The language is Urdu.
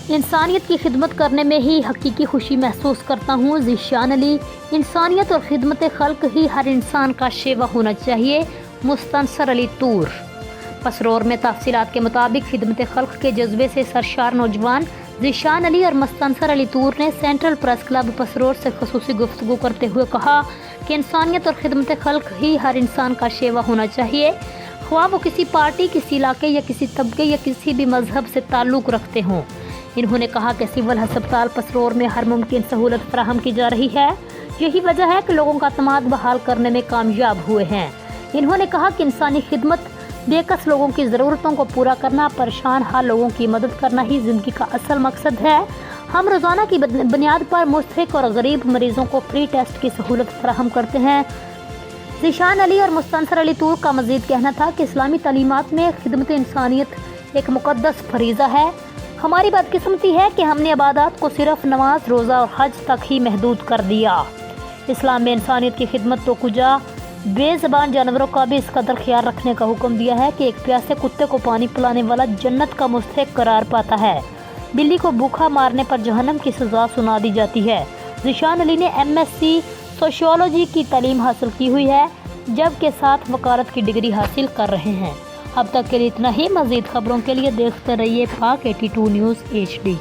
انسانیت کی خدمت کرنے میں ہی حقیقی خوشی محسوس کرتا ہوں۔ ذیشان علی۔ انسانیت اور خدمت خلق ہی ہر انسان کا شیوا ہونا چاہیے۔ مستنصر علی طور۔ پسرور میں تفصیلات کے مطابق خدمت خلق کے جذبے سے سرشار نوجوان ذیشان علی اور مستنصر علی طور نے سینٹرل پریس کلب پسرور سے خصوصی گفتگو کرتے ہوئے کہا کہ انسانیت اور خدمت خلق ہی ہر انسان کا شیوا ہونا چاہیے، خواہ وہ کسی پارٹی، کسی علاقے یا کسی طبقے یا کسی بھی مذہب سے تعلق رکھتے ہوں۔ انہوں نے کہا کہ سول ہسپتال پسرور میں ہر ممکن سہولت فراہم کی جا رہی ہے، یہی وجہ ہے کہ لوگوں کا اعتماد بحال کرنے میں کامیاب ہوئے ہیں۔ انہوں نے کہا کہ انسانی خدمت، بے کس لوگوں کی ضرورتوں کو پورا کرنا، پریشان حال لوگوں کی مدد کرنا ہی زندگی کا اصل مقصد ہے۔ ہم روزانہ کی بنیاد پر مستحق اور غریب مریضوں کو فری ٹیسٹ کی سہولت فراہم کرتے ہیں۔ ذیشان علی اور مستنصر علی طور کا مزید کہنا تھا کہ اسلامی تعلیمات میں خدمت انسانیت ایک مقدس فریضہ ہے۔ ہماری بدقسمتی ہے کہ ہم نے عبادات کو صرف نماز، روزہ اور حج تک ہی محدود کر دیا۔ اسلام میں انسانیت کی خدمت تو کجا، بے زبان جانوروں کا بھی اس قدر خیال رکھنے کا حکم دیا ہے کہ ایک پیاسے کتے کو پانی پلانے والا جنت کا مستحق قرار پاتا ہے، بلی کو بھوکا مارنے پر جہنم کی سزا سنا دی جاتی ہے۔ ذیشان علی نے MSc سوشیولوجی کی تعلیم حاصل کی ہوئی ہے، جبکہ ساتھ وکالت کی ڈگری حاصل کر رہے ہیں۔ اب تک کے لیے اتنا ہی۔ مزید خبروں کے لیے دیکھتے رہیے پاک 82 نیوز HD۔